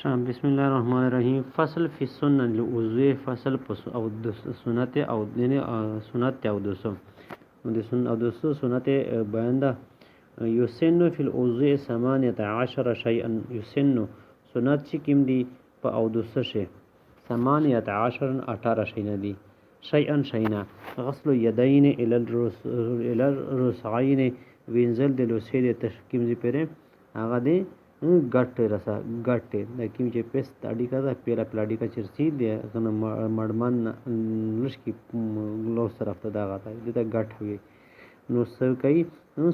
شام بسم الله الرحمن الرحیم. فصل فی السنن الوضوء، فصل او سنت او دین سنت او دوسو د سن او دوسو سنت بیان ده. یسن فی الوضوء 18 شیئا. یسن سنت چې کوم دی په او دوسه شي 18 شینا دی. شیئا شینا غسل یدین الی الرسعین، وینزل د لوسې د تشکیم زی پره هغه دی ګټ رسا ګټ د کوم چې پست اډی کا دا پیلا پلاډی کا چرسی دی غن مړمن لشکي لوس طرف ته دا غاټه د ګټ وي نو سر کوي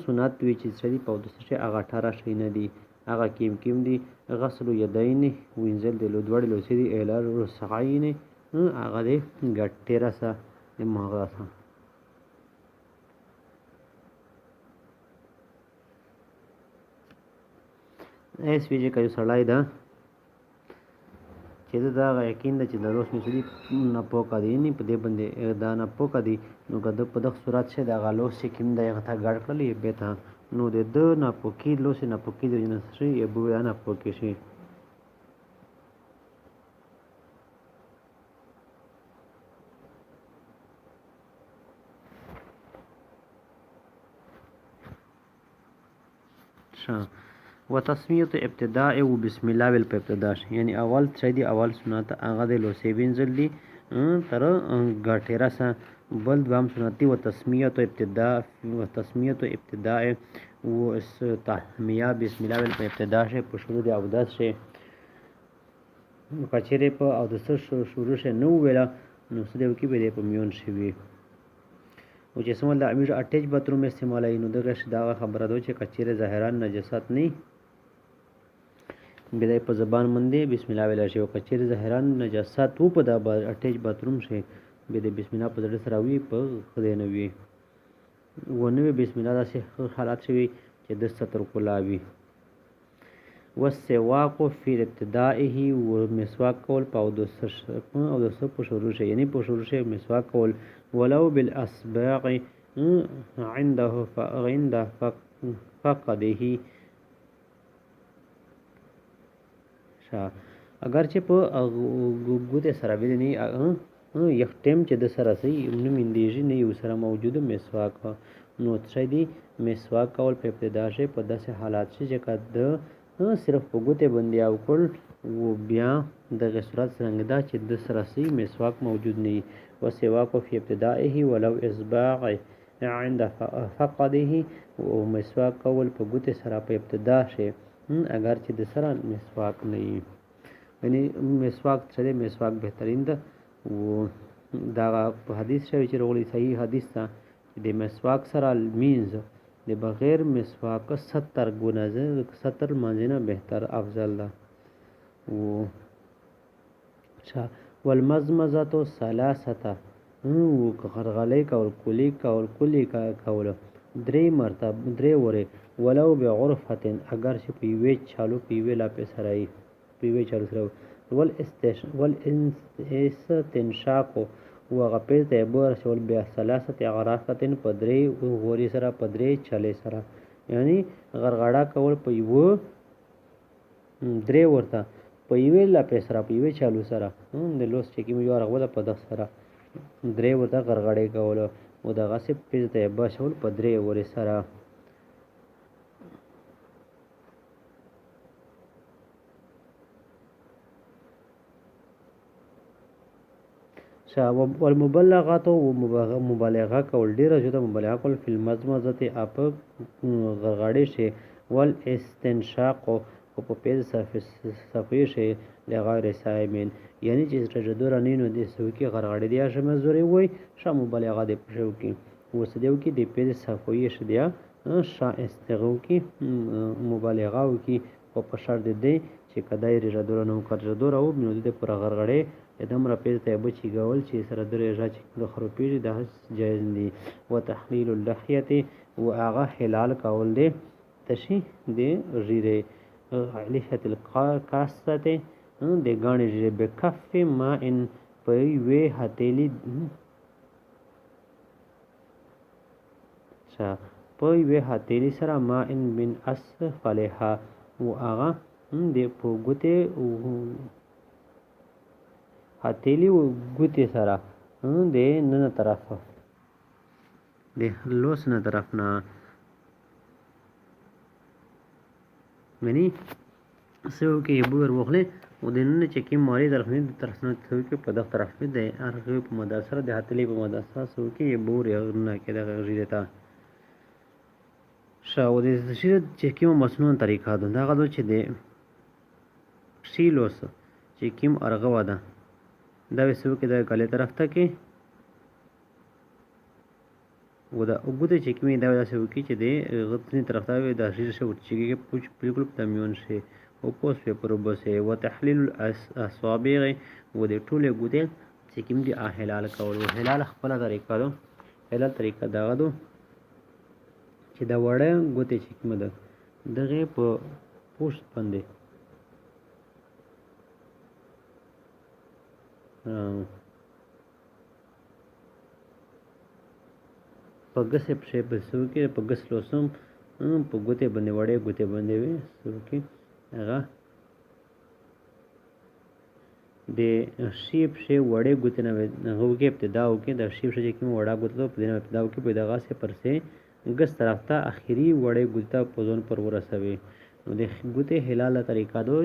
سنت وی چې سړي په دوسه شي هغه 18 شي نه دی. هغه کیم دی غسل یدین وینزل د لودوړ لوسې دی الار رسعین هغه دی ګټ رسا د مغراسه. ایس ویجه کوي سړای دا چې دا یقین ده چې د روس مسلی نه پوکا دی نه په دې باندې دا نه پوکا دی نو کده په دغه صورت شه د غالوس چې کیم دا یغه تا ګړ کړلې به تا نو د نه پوکی لوس نه پوکی دی نه شي ابو نه پوکی شي. و تسمیت ابتداء و بسم الله ول په ابتدا یعنی اول چې دی اول سنت هغه د لوسی وینځل دی تر ګټیرا سره بل دوام سنتي و تسمیت ابتداء و تحمیه بسم الله ول په ابتدا شه په شروع دی او داس شه کچېره په او د شروع شه نو ویلا نو سده کی به په میون شوی او چې سمول د امیر اٹیچ باتروم استعمالای نو دغه دا خبره ده چې کچېره ظاهرا نجاست نه بدای په زبان مندي بسم الله ویل شي او کچېره ظاهرا نجاست و په دا اٹیچ باتروم شي بدای بسم الله په ځړ سره وی په خدای نه وی ونه بسم الله داسې حالات شوی چې د ستر کولاوی. والسواق فی ابتدائه و مسواک کول په او د په شروع شي یعنی په شروع شي مسواک کول ولو بالاصبع عنده فقده اگر چې په ګوته سره ویني یو ټیم چې د سره سي نو منديږي نه یو سره موجوده مسواک نو څه دی مسواک کول په ابتدا شي په داسې حالات چې کده صرف په ګوته باندې او کول و بیا د صورت څنګه دا چې د سره سي مسواک موجود نه و سواک فی ابتدائه ولو اصبع عند فقده و مسواک کول په ګوته سره په ابتدا شي اگر چې د سره مسواک نه وي یعنی مسواک سره مسواک بهترین ده و دا په حدیث شوی چې رغلی صحیح حدیث ده د مسواک سره مینز د بغیر مسواک 70 ګونه 70 مانځنه بهتر افضل ده و والمزمزه ثلاثه و غرغلی کول کلی کول درې مرتبه درې وره ولو بعرفه اگر چې په وی چالو په وی لا په سره په وی چالو سره والاستنشاق وغپل ته بور شول بیا ثلاثه غرافتن په درې غوري سره په درې چاله سره یعنی غرغړه کول په یو درې ورته په یو لا په سره په یو چالو سره د لوس چې کیمو یو رغوله په دغه سره درې ورته غرغړې کول او دغه سه په ته بشول په درې وري سره. والمبالغات و مبالغه کول ډیره جوړه مبالغه کول فی المزمزه اپ غرغړې شي والاستنشاق او په پیز صفی شي لغیر سایمن یعنی چې تجدور نینو د سوکی غرغړې دی شمه زوري وای شا مبالغه د پښو کې وسدیو کې د پیز صفی شي دی شا استغو کې مبالغه او کې په پشر دی چې کدای رجدور نو کړجدور او نو د پر غرغړې ادم را پیز ته بچی گول چې سره درې ژ چې د خروپیږي د جایز دي. وتحلیل اللحیه و اغه حلال کول دي تشی دی ریره لحیه القاسته د غاڼې ریره بکف ما ان پي وی هتیلی په وی هتیلی سره ما ان من اسفلها و اغه د په ګوتې هتیلي ګوتې سره د ننه طرف د لوس نه طرف نه منی سو کې بور وخله او د نن چې کې ماری درخنی د طرف نه سو کې په دغه طرف کې د ارغه په مدرسه د هتلې په مدرسه سو کې بور نه کې د غږی دیتا شاو د شي چې کوم مسنون طریقه ده دا غوډه چې د شیلوس چې کوم ارغه وده دا وسو کې د غلې طرف ته کې ودا وګورئ چې کومې دا داسې وکړي چې د غتنی طرف ته د شیر شو چې پوچ بالکل تمیون شي او پوس پیپر وبسه وتحلیل الاصابع و د ټوله ګوتې چې کوم دي احلال کول او حلال خپل طریقه ده حلال طریقه دا غدو چې دا وړه ګوتې چې کوم ده دغه په پوست باندې په ګسه پښې په سو کې په ګس لوسم په ګوتې باندې وړې ګوتې باندې وي سو کې هغه د شیپ شی وړې ګوتې نه هغه کې ابتدا او کې د شیپ شی کې وړا ګوتې په دې ابتدا او کې په دغه سه پر سه ګس طرف ته اخیری وړې ګوتې په ځون پر ورسوي نو د ګوتې حلاله طریقه دو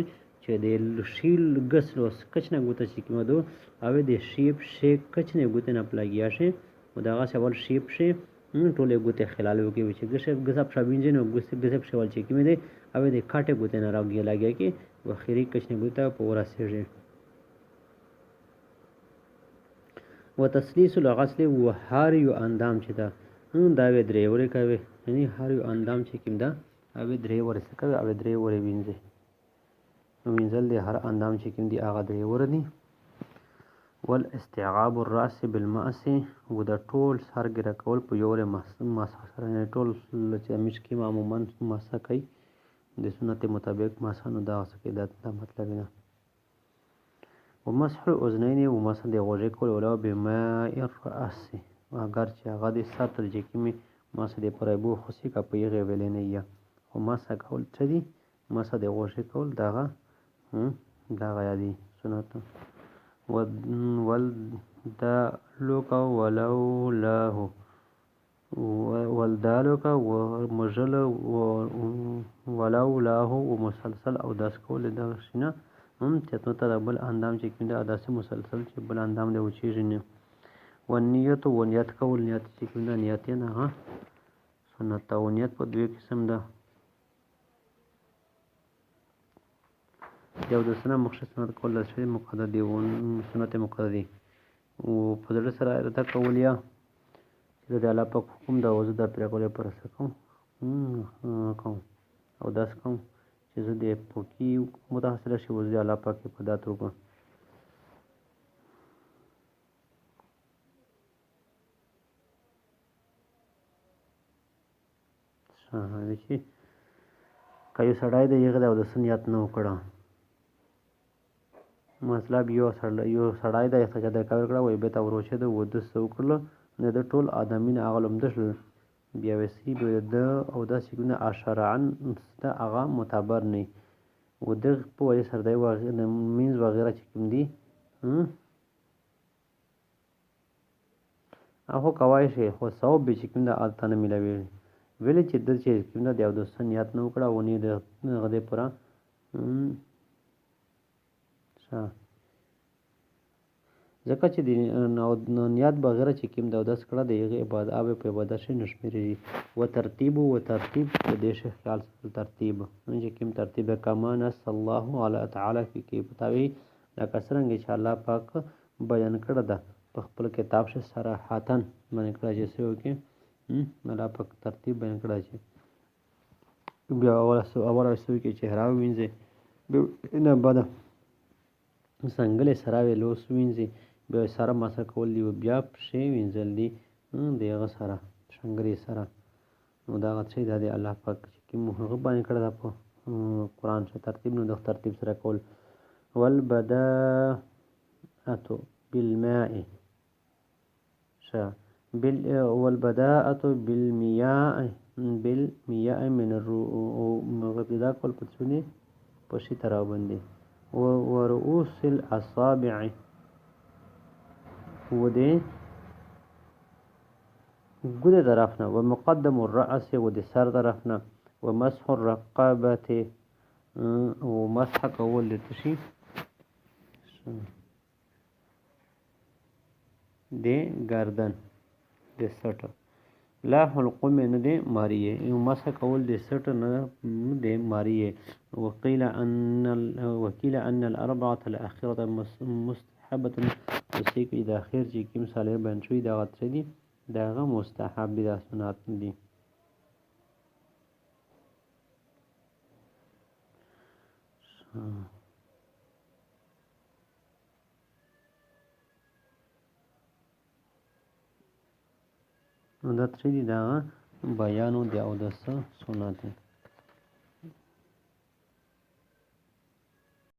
چې د شیل ګس لوس کچنه ګوتې چې کومه دو او د شیپ شی کچنه ګوتې نه پلاګیا شي او دغه سوال شیپ شی ټوله ګوتې خلال وکي چې ګسب شابینځ نو ګسب شوال چې کومه دي او د کاټه ګوتې نه راګي لاګي کې واخیری کچنه ګوتې په ورسېږي وتسلیس الغسل وهار یو اندام چې دا دا و درې ورې کوي یعنی هر یو اندام چې کوم دا او درې ورې کوي او درې ورې وینځي وینځل د هر اندام چې کوم دی هغه درې ورې دي والاستعاب الراس بالماس و د ټول سر ګره کول په یو ور ماسه سره ټول چې مش کې عموما ماسه کوي د سنت مطابق ماسه نو دا څه کې دا مطلب نه ومسح الاذنين ومسح د غوږ کول ولا بماء الراس اگر چې هغه د ساتل چې کې ماسه د پرېبو خصي کا پیغه ویلې نه یا او ماسه کول څه دي ماسه د غوږ کول داغه یادي سنت والدالك ولولاه والدالك ومجل ولولاه ومسلسل او داس کول د شنه چې ته بل اندام چې کینده داسې مسلسل چې بل اندام دی وچیږي نه ونیت ونیت کول نیت چې کینده نیت نه ها سنت او نیت په دوه قسم ده یو د سنت مخصوص سنت کول د شی مقدر دی او سنت مقدر دی او په دې سره راته کول یا چې د الله په حکم دا وځي د پر کولې پر سکم او داس کوم چې زه د پوکی متحصل شي وځي الله پاک په داتو کو شي کایو سړای د یغه د سنیات نه وکړه مطلب یو سړای د یخه د کار کړه وای به تا وروشه د ود سو کړل نه د ټول ادمین اغلم دشل بیا وسی به د او د سګونه اشرعن د اغا معتبر نه و د په وجه سره دی واغې مینز وغیرہ چې کوم دي هغه کوي شي خو ثواب به چې کوم د عادت نه ملوي ویل چې د چې کوم د یو د سنیات نه وکړه ونی د غده پورا ځکه چې د نیت بغیر چې کوم د داس کړه د یغه عبادت او په عبادت شي نشمري و ترتیب د دې شي خیال ترتیب چې کوم ترتیب کما نس الله تعالی فی کی پتاوی لکه څنګه چې الله پاک بیان کړه ده په خپل کتاب شه صراحتن باندې کړه چې سو کې الله پاک ترتیب بیان کړه چې بیا اول سو کې چهره وینځي نه بعد څنګه سره لوس وینځي بیا سره مسه کول دی بیا پښې وینځل دی دغه سره څنګه سره نو دا غوښتي د الله پاک چې موږ باندې کړه په قران څخه ترتیب نو د ترتیب سره کول والبداءة بالماء والبداءة بالمياه من الرؤوس مغبدا کول پڅونه په شي ترابندي ورؤوس الاصابع ودې ګوده طرف نه ومقدم الرأس ودې سر طرف نه ومسح الرقبة ومسح کول د تشي د گردن د سټ لا حلقوم نه د ماریه یو مسح کول د سټ نه د ماریه وکیل ان الاربعه الاخيره مستحبه وسیک د اخر چې کوم صالح بن شوی دا غتر دي داغه مستحب دي د سنت دي نو دا ترې دي دا بیانو دی او د سنت